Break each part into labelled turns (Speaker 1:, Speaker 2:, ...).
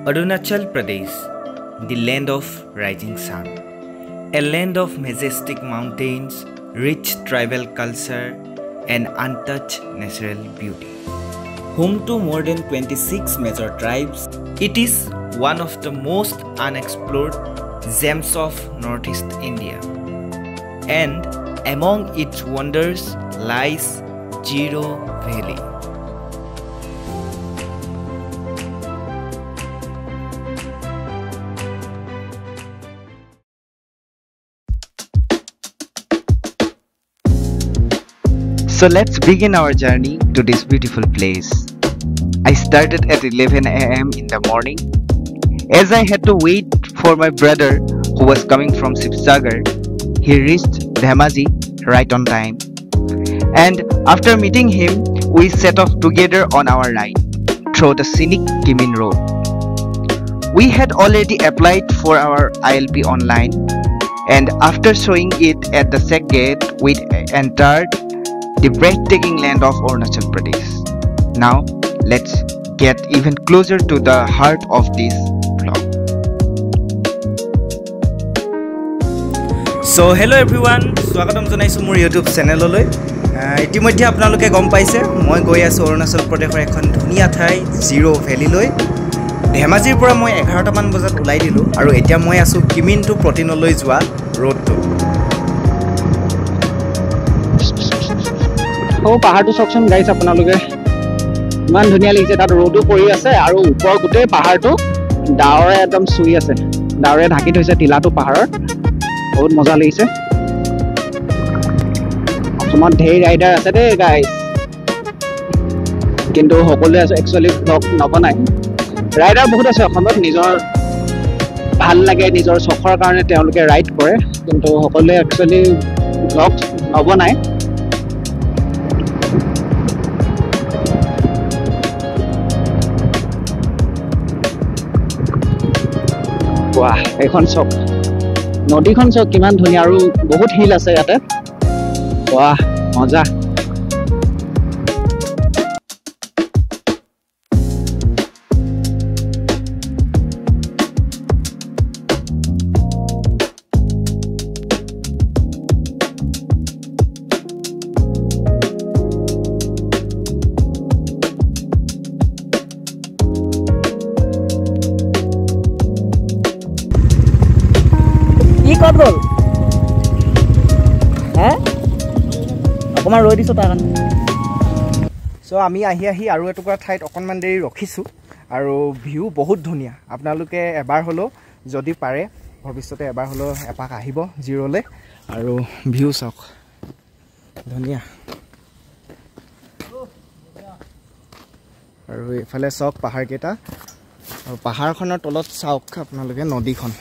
Speaker 1: Arunachal Pradesh, the land of rising sun, a land of majestic mountains, rich tribal culture, and untouched natural beauty. Home to more than 26 major tribes, it is one of the most unexplored gems of Northeast India. And among its wonders lies Zero Valley.
Speaker 2: So let's begin our journey to this beautiful place. I started at 11 a.m. in the morning. As I had to wait for my brother who was coming from Sibsagar, he reached Dhemaji right on time. And after meeting him, we set off together on our ride through the scenic Kimin Road. We had already applied for our ILP online, and after showing it at the SEC gate, we entered the breathtaking land of Arunachal Pradesh. Now, let's get even closer to the heart of this vlog.
Speaker 1: So hello everyone, swagatam janaisu mur YouTube channel loi. ইতিমধ্যে আপোনালোকে গম পাইছে মই গৈ আছো অৰুণাচল প্ৰদেশৰ এখন ধুনীয়া ঠাই জিৰো ভেলি লৈ। ধেমাজিৰ পৰা মই 11টা মান বজাত ওলাই দিলো আৰু এতিয়া মই আছো কিমিন টু প্ৰটিনলৈ যোৱা ৰোডটো।
Speaker 3: ও পাহাৰটো চকচোন গাইছ আপোনালোকে ইমান ধুনীয়া লাগিছে তাত ৰ'দো পৰি আছে আৰু ওপৰ গোটেই পাহাৰটো ডাৱৰে একদম চুই আছে ডাৱৰে ঢাকি থৈছে টিলাটো পাহাৰৰ বহুত মজা লাগিছে অসমত ঢেৰ ৰাইডাৰ আছে দেই গাইছ কিন্তু সকলোৱে একচুৱেলি ব্লগ নবনায় ৰাইডাৰ বহুত আছে অসমত নিজৰ ভাল লাগে নিজৰ চখৰ কাৰণে তেওঁলোকে ৰাইড কৰে কিন্তু সকলোৱে একচুৱেলি ব্লগ নবনায় वाह এখন চক নদীখন চক কিমান ধুনীয়া আৰু বহুত হিল আছে ইয়াতে वाह মজা কত গল হ্যাঁ অকমান ৰৈ দিছো তাৰ কাৰণে
Speaker 1: সো আমি আহি আৰু এটুকুৰা ঠাইত অকনমান দেৰি ৰখিছো আৰু ভিউ বহুত ধুনীয়া আপোনালোকে এবাৰ হলো যদি পাৰে ভৱিষ্যতে এবাৰ হলো এপাক আহিব জিৰোলে আৰু ভিউ চাওক ধুনীয়া আৰু এফালে চাওক পাহাৰ কেইটা আৰু পাহাৰখনৰ তলত চাওক আপোনালোকে নদীখন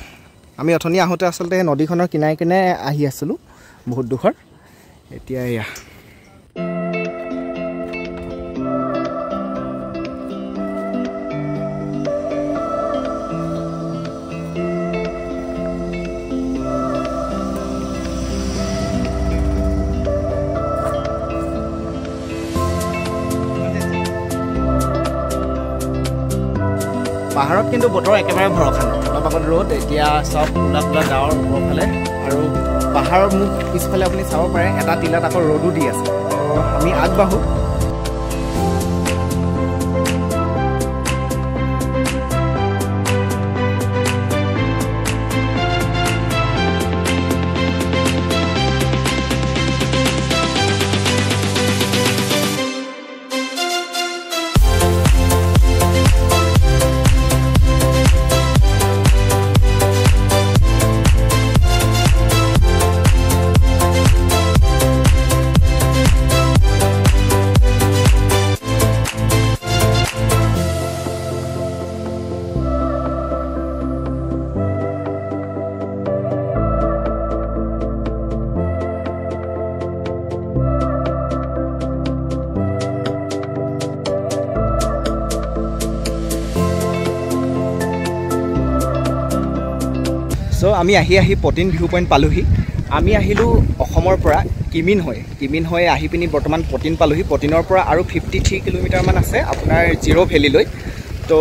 Speaker 1: আমি অথনি আহোতে আসলতে নদীখনৰ কিনাই কিনে আহি আছিলো বহুত দুখৰ এতিয়া ইয়া পাহাৰত কিন্তু বতৰ একেবাৰে ভৰসা নাই অলপ আগত ৰ'দ এতিয়া সব উলা উলা ডাৱৰ ওপৰফালে আৰু পাহাৰৰ মুখ পিছফালে আপুনি চাব পাৰে এটা টিলাত আকৌ ৰ'দো দি আছে আমি আগবাঢ়ো So আমি আহি পটিন ভিউ পইণ্ট পালোহি আমি আহিলো অসমৰ পৰা কিমিন হৈ আহি পিনি বৰ্তমান পটিন পালোহি পটিনৰ পৰা আৰু 53 কিলোমিটাৰ মান আছে আপোনাৰ জিৰো ভেলি লৈ
Speaker 3: তো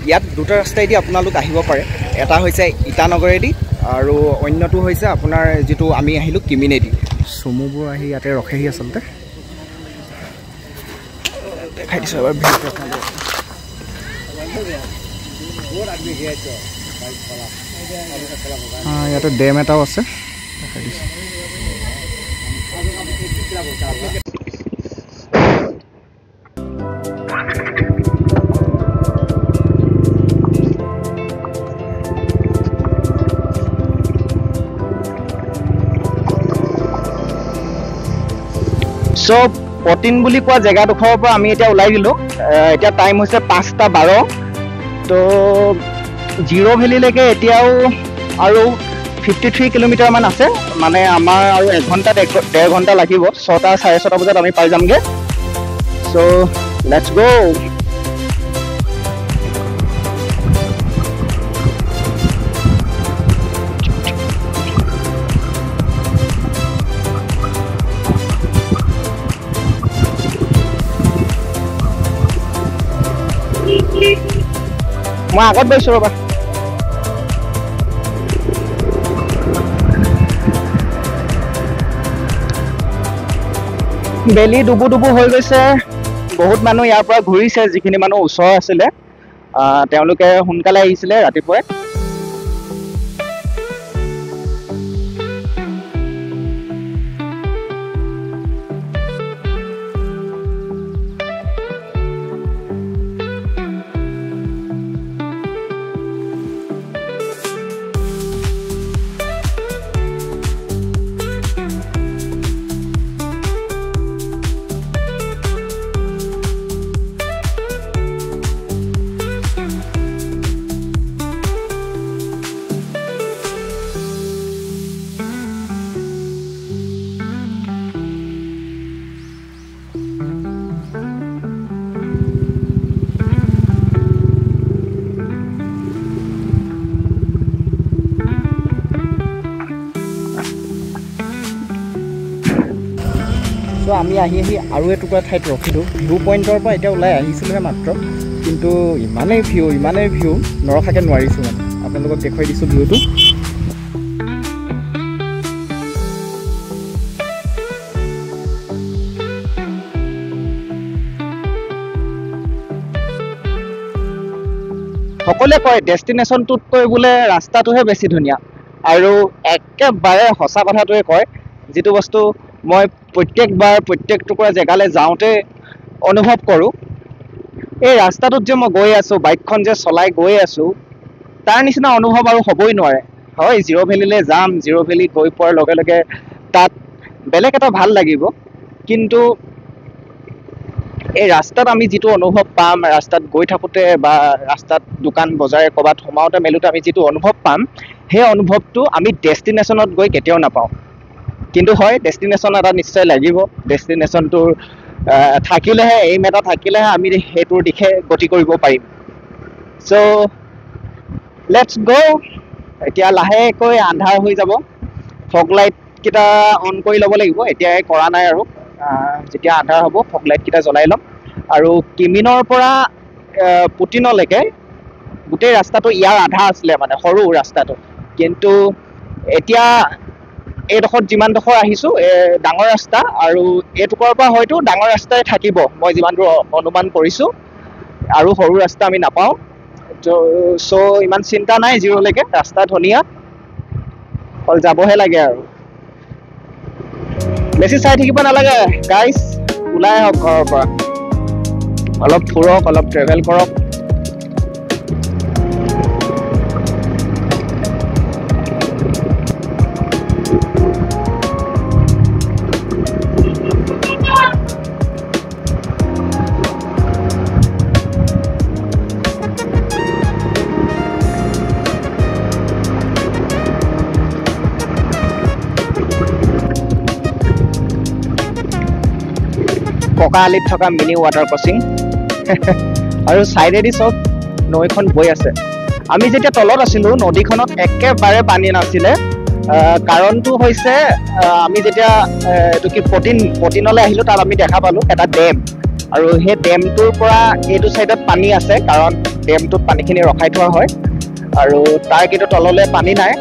Speaker 3: ইয়াত দুটা ৰাস্তাইদি আপোনালোক আহিব পাৰে এটা হৈছে ইটানগৰেদি আৰু অন্যটো হৈছে আপোনাৰ যেটো আমি আহিলো কিমিনেদি সুমুবোৰ আহি ইয়াতে ৰখেহি আচলতে দেখাই দিছো এবাৰ ভিডিঅ' ইয়াতে ডেম এটাও আছে দেখাই দিছো সো পটিন বুলি কোৱা জেগাডোখৰৰ পৰা আমি এতিয়া ওলাই দিলো এতিয়া টাইম হৈছে 5:12 তো জিৰো ভেলিলৈকে এতিয়াও আৰু 53 কিলোমিটাৰ মান আছে মানে আমাৰ আৰু 1 ঘণ্টা 1.5 ঘণ্টা লাগিব 6টা 6:30 বজাত আমি পাই যামগে সো লেটস গো মই আগত গৈছো ৰবা বেলি ডুবু ডুবু হৈ গৈছে বহুত মানুহ ইয়াৰ পৰা ঘূৰিছে যিখিনি মানুহ ওচৰ আছিলে তেওঁলোকে সোনকালে আহিছিলে ৰাতিপুৱাই তো আমি আহি আৰু এটুকুৰা ঠাইত ৰখিলো ভিউ পইণ্টৰ পৰা এতিয়া ওলাই আহিছিলোহে মাত্ৰ কিন্তু ইমানেই ভিউ নৰখাকে নোৱাৰিছো মানে আপোনালোকক দেখুৱাই দিছো ভিউটো সকলোৱে কয় ডেষ্টিনেশ্যনটোতকৈ বোলে ৰাস্তাটোহে বেছি ধুনীয়া আৰু একেবাৰে সঁচা কথাটোৱে কয় যেটো বস্তু মই প্ৰত্যেকবাৰ প্ৰত্যেক টুকুৰা জেগালৈ যাওঁতে অনুভৱ কৰোঁ এই ৰাস্তাটোত যে মই গৈ আছো বাইকখন যে চলাই গৈ আছো তাৰ নিচিনা অনুভৱ আৰু হ'বই নোৱাৰে হয় জিৰো ভেলিলৈ যাম জিৰো ভেলি গৈ পোৱাৰ লগে লগে তাত বেলেগ এটা ভাল লাগিব কিন্তু এই ৰাস্তাত আমি যেটো অনুভৱ পাম ৰাস্তাত গৈ থাকোতে বা ৰাস্তাত দোকান বজাৰে কবাত সোমাওতে মেলুতে আমি যেটো অনুভৱ পাম সেই অনুভৱটো আমি ডেষ্টিনেশ্যনত গৈ কেতিয়াও নাপাওঁ কিন্তু হয় ডেষ্টিনেশ্যন এটা নিশ্চয় লাগিব ডেষ্টিনেশ্যনটোৰ থাকিলেহে এইম এটা থাকিলেহে আমি সেইটোৰ দিশে গতি কৰিব পাৰিম সো লেটস গো এতিয়া লাহেকৈ আন্ধাৰ হৈ যাব ফগ লাইট কিটা অন কৰি ল'ব লাগিব এতিয়া কৰা নাই আৰু যেতিয়া আন্ধাৰ হ'ব ফগ লাইট কিটা জ্বলাই ল'ম আৰু কিমিনৰ পৰা পুটিনলৈকে গোটেই ৰাস্তাটো ইয়াৰ আধা আছিলে মানে সৰু ৰাস্তাটো কিন্তু এতিয়া এইডোখৰত যিমানডোখৰ আহিছো ডাঙৰ ৰাস্তা আৰু এইটুকুৰৰ পৰা হয়তো ডাঙৰ ৰাস্তাই থাকিব মই যিমানটো অনুমান কৰিছো আৰু সৰু ৰাস্তা আমি নাপাওঁ সো ইমান চিন্তা নাই জিৰোলৈকে ৰাস্তা ধুনীয়া অল যাবহে লাগে আৰু বেছি চাই থাকিব নালাগে গাইজ ওলাই আহক ঘৰৰ পৰা অলপ ফুৰক অলপ ট্ৰেভেল কৰক ককাআলিত থকা মিনি ৱাটাৰ ক্ৰছিং আৰু সাইডেদি সব নৈখন বৈ আছে আমি যেতিয়া তলত আছিলো নদীখনত একেবাৰে পানী নাছিলে কাৰণটো হৈছে আমি যেতিয়া এটো কি পটিনলৈ আহিলো তাত আমি দেখা পালো এটা ডেম আৰু সেই ডেমটোৰ পৰা এইটো সাইডত পানী আছে কাৰণ ডেমটোত পানীখিনি ৰখাই থোৱা হয় আৰু তাৰ কিন্তু তললৈ পানী নাই।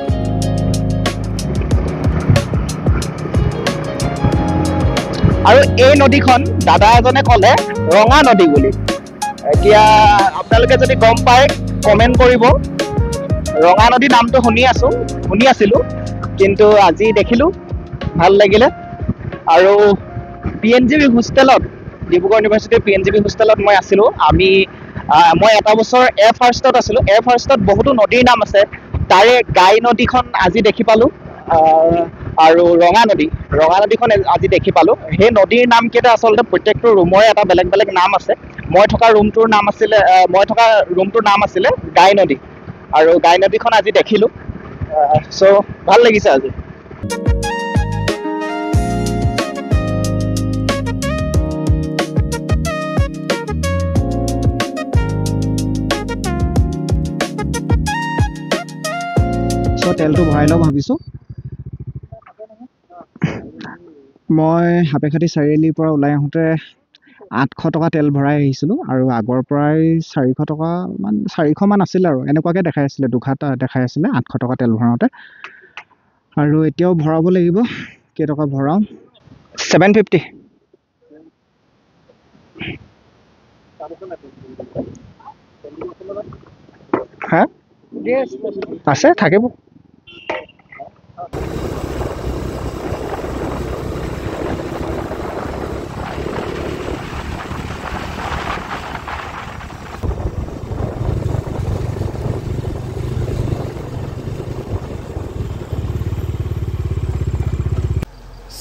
Speaker 3: আৰু এই নদীখন দাদা এজনে ক'লে ৰঙা নদী বুলি। এতিয়া আপোনালোকে যদি গম পায় কমেণ্ট কৰিব। ৰঙা নদী নামটো শুনি আছিলোঁ, কিন্তু আজি দেখিলোঁ, ভাল লাগিলে। আৰু PNGB হোষ্টেলত, ডিব্ৰুগড় ইউনিভাৰ্চিটিৰ PNGB হোষ্টেলত মই আছিলোঁ। মই এটা বছৰ এয়াৰ ফাৰ্ষ্টত আছিলোঁ। এয়াৰ ফাৰ্ষ্টত বহুতো নদীৰ নাম আছে, তাৰে গাই নদীখন আজি দেখি পালোঁ আৰু ৰঙা নদীখন আজি দেখি পালোঁ। সেই নদীৰ নামকেইটা আচলতে প্ৰত্যেকটো ৰুমৰে এটা বেলেগ বেলেগ নাম আছে। মই থকা ৰুমটোৰ নাম আছিলে গাই নদী, আৰু গাই নদীখন আজি দেখিলোঁ। চ' ভাল লাগিছে আজি। চ' তেলটো ভৰাই লওঁ ভাবিছোঁ। মই সাপেখাতি চাৰিআলিৰ পৰা ওলাই আহোঁতে 800 টকা তেল ভৰাই আহিছিলোঁ, আৰু আগৰ পৰাই 400 মান আছিলে, আৰু এনেকুৱাকৈ দেখাই আছিলে, দুঘাট দেখাই আছিলে 800 টকা তেল ভৰাওঁতে। আৰু এতিয়াও ভৰাব লাগিব। কেইটকা ভৰাওঁ? 750। হা আছে, থাকিব।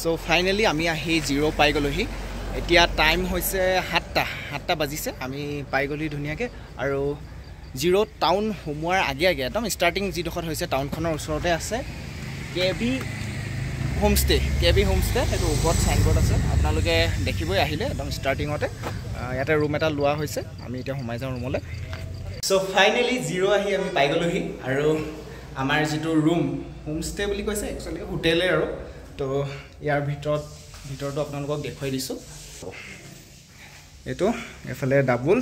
Speaker 1: চ' ফাইনেলি আমি আহি জিৰ' পাই গ'লোহি। এতিয়া টাইম হৈছে 7টা বাজিছে। আমি পাই গ'লোহি ধুনীয়াকৈ। আৰু জিৰ' টাউন সোমোৱাৰ আগে একদম ষ্টাৰ্টিং যিডোখৰত হৈছে টাউনখনৰ ওচৰতে আছে KB হোমষ্টে। সেইটো ওপৰত চাইনবোৰ্ড আছে, আপোনালোকে দেখিবই আহিলে একদম ষ্টাৰ্টিঙতে। ইয়াতে ৰুম এটা লোৱা হৈছে, আমি এতিয়া সোমাই যাওঁ ৰুমলৈ। চ' ফাইনেলি জিৰ' আহি আমি পাই গ'লোহি। আৰু আমাৰ যিটো ৰুম, হোমষ্টে বুলি কৈছে, একচুৱেলি হোটেলে আৰু। তো ইয়াৰ ভিতৰতো আপোনালোকক দেখুৱাই দিছোঁ। এইটো এফালে ডাবুল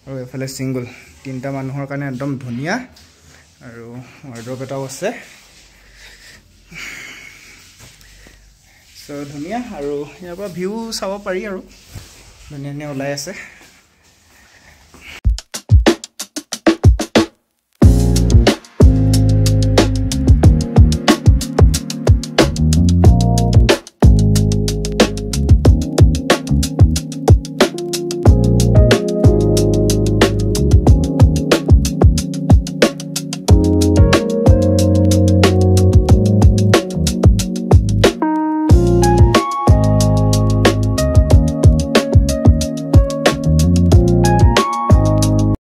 Speaker 1: আৰু এফালে ছিংগুল, 3টা মানুহৰ কাৰণে একদম ধুনীয়া। আৰু ৱাৰ্ড্ৰব এটাও আছে। চ' ধুনীয়া। আৰু ইয়াৰ পৰা ভিউ চাব পাৰি, আৰু ধুনীয়া ওলাই আছে।